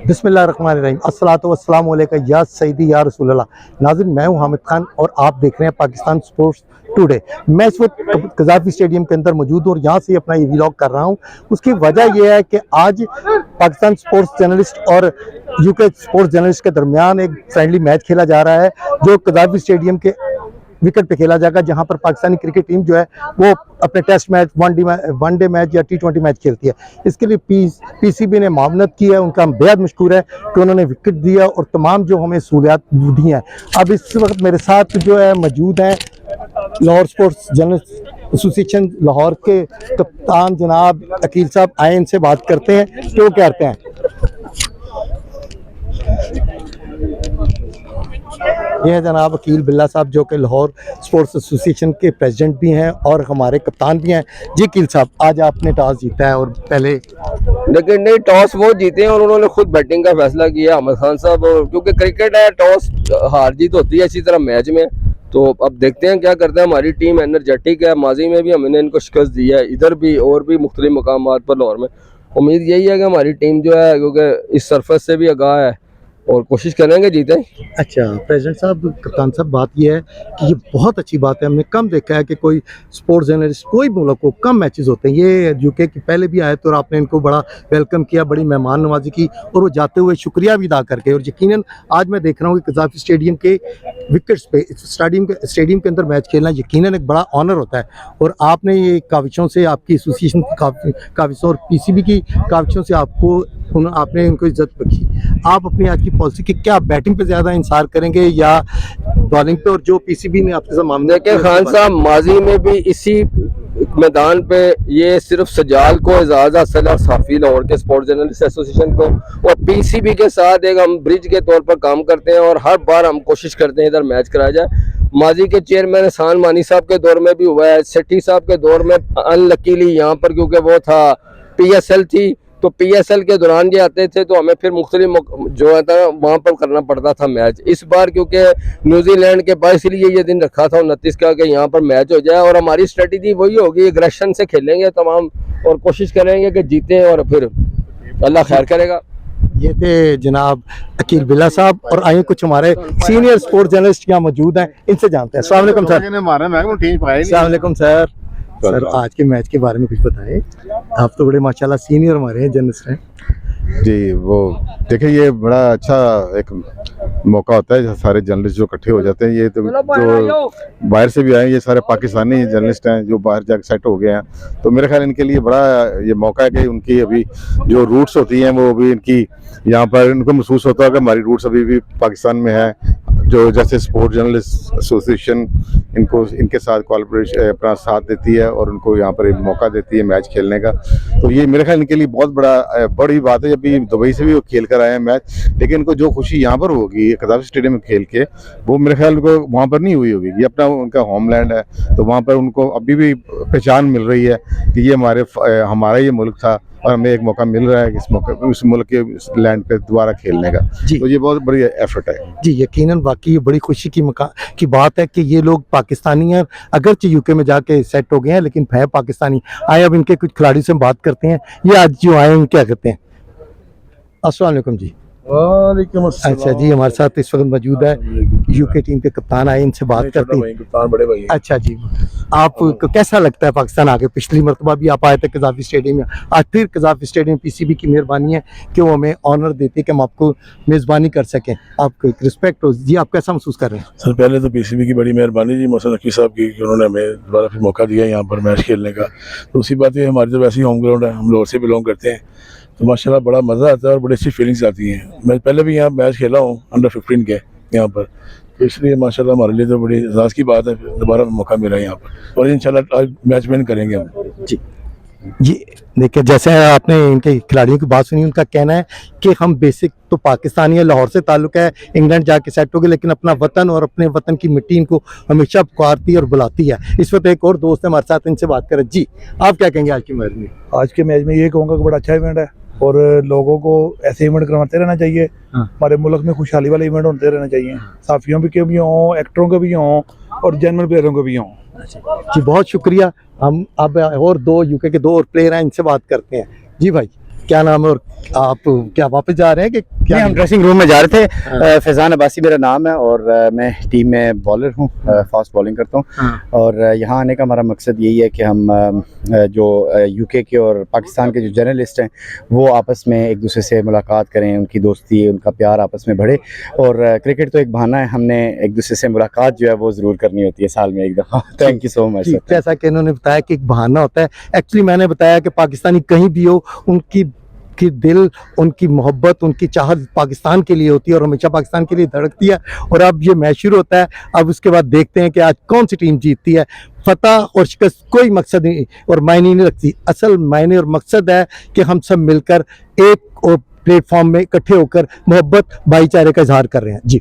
बिस्मिल्लाहिर्रहमानिर्रहीम अस्सलातु वस्सलामु अलैका या सैयदी या रसूल अल्लाह। नाज़रीन, मैं हूं हामिद खान और आप देख रहे हैं पाकिस्तान स्पोर्ट्स टुडे। मैं इस वक्त कज़ाफ़ी स्टेडियम के अंदर मौजूद हूं और यहाँ से अपना ये व्लॉग कर रहा हूं। उसकी वजह यह है कि आज पाकिस्तान स्पोर्ट्स जर्नलिस्ट और यूके स्पोर्ट्स जर्नलिस्ट के दरमियान एक फ्रेंडली मैच खेला जा रहा है जो कज़ाफ़ी स्टेडियम के विकेट पे खेला जाएगा, जहां पर पाकिस्तानी क्रिकेट टीम जो है वो अपने टेस्ट मैच, वनडे मैच या T20 मैच खेलती है। इसके लिए पीसीबी ने मामनत की है, उनका बेहद मशकूर है कि उन्होंने विकेट दिया और तमाम जो हमें सहूलियात दी हैं। अब इस वक्त मेरे साथ जो है मौजूद हैं Lahore sports journalist association Lahore के कप्तान जनाब अकील साहब। आए इनसे बात करते हैं कि वो क्या कहते हैं। ये है जनाब अकील बिल्ला साहब जो कि लाहौर स्पोर्ट्स एसोसिएशन के प्रेसिडेंट भी हैं और हमारे कप्तान भी हैं। जी अकील साहब, आज आपने टॉस जीता है और पहले लेकिन नहीं, टॉस वो जीते हैं और उन्होंने खुद बैटिंग का फैसला किया अहमद खान साहब, क्योंकि क्रिकेट है, टॉस हार जीत होती है इसी तरह मैच में। तो अब देखते हैं क्या करते हैं। हमारी टीम एनर्जेटिक है, माजी में भी हमने इनको शिकस्त दी है, इधर भी और भी मुख्तलिफ मकामात पर लाहौर में। उम्मीद यही है कि हमारी टीम जो है, क्योंकि इस सरफेस से भी आगाह है और कोशिश करेंगे जीते। अच्छा प्रेसिडेंट साहब, कप्तान साहब, बात यह है कि ये बहुत अच्छी बात है। हमने कम देखा है कि कोई स्पोर्ट्स जर्नलिस्ट कोई मुल्क को कम मैचेस होते हैं। ये यूके के पहले भी आए तो और आपने इनको बड़ा वेलकम किया, बड़ी मेहमान नवाजी की और वो जाते हुए शुक्रिया भी अदा करके। और यकीनन आज मैं देख रहा हूँ कि कज़ाफ़ी स्टेडियम के विकेट्स पे स्टेडियम के अंदर मैच खेलना यकीनन एक बड़ा ऑनर होता है। और आपने ये काविशों से, आपकी एसोसिएशन की काविशों और पीसीबी की काविशों से आपने उनको इज्जत रखी। आप अपनी आज की पॉलिसी की क्या बैटिंग पे ज्यादा इंसार करेंगे या बॉलिंग पे? और जो पीसीबी ने आपके साथ मामले देखें खान साहब, माजी में भी इसी मैदान पे ये सिर्फ सजाल को एजाज हासिल है, साफी लाहौर के स्पोर्ट्स जर्नलिस्ट एसोसिएशन को, और पीसीबी के साथ एक हम ब्रिज के तौर पर काम करते हैं और हर बार हम कोशिश करते हैं इधर मैच कराया जाए। माजी के चेयरमैन एहसान मानी साहब के दौर में भी हुआ है, सेठी साहब के दौर में अनलकीली यहाँ पर क्योंकि वो था PSL थी, तो PSL के दौरान ये आते थे तो हमें फिर मुख्तलिफ जो है था वहाँ पर करना पड़ता था मैच। इस बार क्योंकि न्यूजीलैंड के पास, इसलिए ये दिन रखा था 29 का कि यहाँ पर मैच हो जाए और हमारी स्ट्रेटजी वही होगी, एग्रेशन से खेलेंगे तमाम और कोशिश करेंगे कि जीतें और फिर अल्लाह खैर करेगा। ये थे जनाब अकील बिल्ला साहब और आए कुछ हमारे सीनियर स्पोर्ट्स जर्नलिस्ट यहाँ मौजूद हैं, इनसे जानते हैं। अस्सलाम वालेकुम सर। अस्सलाम वालेकुम सर। सर आज के मैच के बारे में कुछ बताएं, आप तो बड़े माशाल्लाह सीनियर हमारे हैं जर्नलिस्ट हैं। जी, वो देखिए ये बड़ा अच्छा एक मौका होता है, सारे जर्नलिस्ट जो इकट्ठे हो जाते हैं। ये तो जो बाहर से भी आए, ये सारे पाकिस्तानी जर्नलिस्ट हैं जो बाहर जाकर सेट हो गए हैं, तो मेरे ख्याल इनके लिए बड़ा ये मौका है कि उनकी अभी जो रूट्स होती हैं वो भी इनकी यहाँ पर इनको महसूस होता है कि हमारी रूट्स अभी भी पाकिस्तान में है। जो जैसे स्पोर्ट्स जर्नलिस्ट एसोसिएशन इनको इनके साथ कोऑपरेशन अपना साथ देती है और उनको यहाँ पर एक मौका देती है मैच खेलने का, तो ये मेरे ख्याल इनके लिए बहुत बड़ी बात है। अभी दुबई से भी वो खेल कर आए हैं मैच, लेकिन इनको जो खुशी यहाँ पर होगी कज़ाफ़ी स्टेडियम में खेल के, वो मेरे ख्याल को वहाँ पर नहीं हुई होगी। ये अपना उनका होमलैंड है, तो वहाँ पर उनको अभी भी पहचान मिल रही है कि ये हमारा ये मुल्क था और हमें एक मौका मिल रहा है इस मौके उस मुल्क के लैंड पे दोबारा खेलने का। तो ये बहुत बड़ी एफर्ट है जी। यकीनन वाकई ये बड़ी खुशी की बात है कि ये लोग पाकिस्तानी हैं, अगरचे यूके में जाके सेट हो गए हैं लेकिन है पाकिस्तानी। आए अब इनके कुछ खिलाड़ी से बात करते हैं। ये आज जो आए हैं क्या कहते हैं। अस्सलाम वालेकुम जी। वालेकुम अस्सलाम। अच्छा जी, हमारे साथ इस वक्त मौजूद है यूके टीम के कप्तान, आए इनसे बात करते हैं। कप्तान बड़े भाई। अच्छा जी, आपको कैसा लगता है पाकिस्तान आगे? पिछली मरतबा भी आप आए थे कज़ाफ़ी स्टेडियम में, आज फिर कज़ाफ़ी स्टेडियम पीसीबी की मेहरबानी है कि वो हमें ऑनर देती है कि हम आपको मेज़बानी कर सकें, आपको एक रिस्पेक्ट हो। जी आप कैसा महसूस कर रहे हैं? सर पहले तो पीसीबी की बड़ी मेहरबानी जी, मोहसिन नकवी साहब की, उन्होंने हमें दोबारा फिर मौका दिया यहाँ पर मैच खेलने का। तो उसी बात है, हमारी तो वैसे ही होम ग्राउंड है, हम लाहौर से बिलोंग करते हैं, तो माशाल्लाह बड़ा मज़ा आता है और बड़ी अच्छी फीलिंग्स आती हैं। मैं पहले भी यहाँ मैच खेला हूँ अंडर 15 के यहाँ पर, तो इसलिए माशाल्लाह हमारे लिए तो बड़ी एजाज़ की बात है दोबारा मौका मिला है यहाँ पर और इंशाल्लाह आज मैच विन करेंगे हम। जी जी, देखिए जैसे आपने इनके खिलाड़ियों की बात सुनी, उनका कहना है कि हम बेसिक तो पाकिस्तानी है, लाहौर से ताल्लुक़ है, इंग्लैंड जाके सेट हो गए, लेकिन अपना वतन और अपने वतन की मिट्टी इनको हमेशा पुकारती है और बुलाती है। इस वक्त एक और दोस्त है हमारे साथ, इनसे बात करें। जी आप क्या कहेंगे आज की मैच में? आज के मैच में ये कहूँगा कि बड़ा अच्छा इवेंट है और लोगों को ऐसे इवेंट करवाते रहना चाहिए। हमारे मुल्क में खुशहाली वाले इवेंट होते रहना चाहिए, साफियों के भी हों, एक्टरों के भी हों और जेन्युइन प्लेयरों के भी हों। जी बहुत शुक्रिया। हम अब और दो यूके के दो और प्लेयर हैं, इनसे बात करते हैं। जी भाई क्या नाम है और आप क्या वापस जा रहे हैं कि क्या? हम ड्रेसिंग रूम में जा रहे थे। फैजान अब्बासी मेरा नाम है और मैं टीम में बॉलर हूँ, फास्ट बॉलिंग करता हूँ। और यहाँ आने का हमारा मकसद यही है कि हम जो यूके के और पाकिस्तान के जो जर्नलिस्ट हैं वो आपस में एक दूसरे से मुलाकात करें, उनकी दोस्ती, उनका प्यार आपस में बढ़े। और क्रिकेट तो एक बहाना है, हमने एक दूसरे से मुलाकात जो है वो ज़रूर करनी होती है साल में एक दफ़ा। Thank you so much. जैसा कि इन्होंने बताया कि एक बहाना होता है, एक्चुअली मैंने बताया कि पाकिस्तानी कहीं भी हो, उनकी दिल, उनकी मोहब्बत, उनकी चाहत पाकिस्तान के लिए होती है और हमेशा पाकिस्तान के लिए धड़कती है। और अब ये मैच शुरू होता है, अब उसके बाद देखते हैं कि आज कौन सी टीम जीतती है। फतह और शिकस्त कोई मकसद नहीं और मायने नहीं रखती, असल मायने और मकसद है कि हम सब मिलकर एक और प्लेटफॉर्म में इकट्ठे होकर मोहब्बत, भाईचारे का इजहार कर रहे हैं। जी।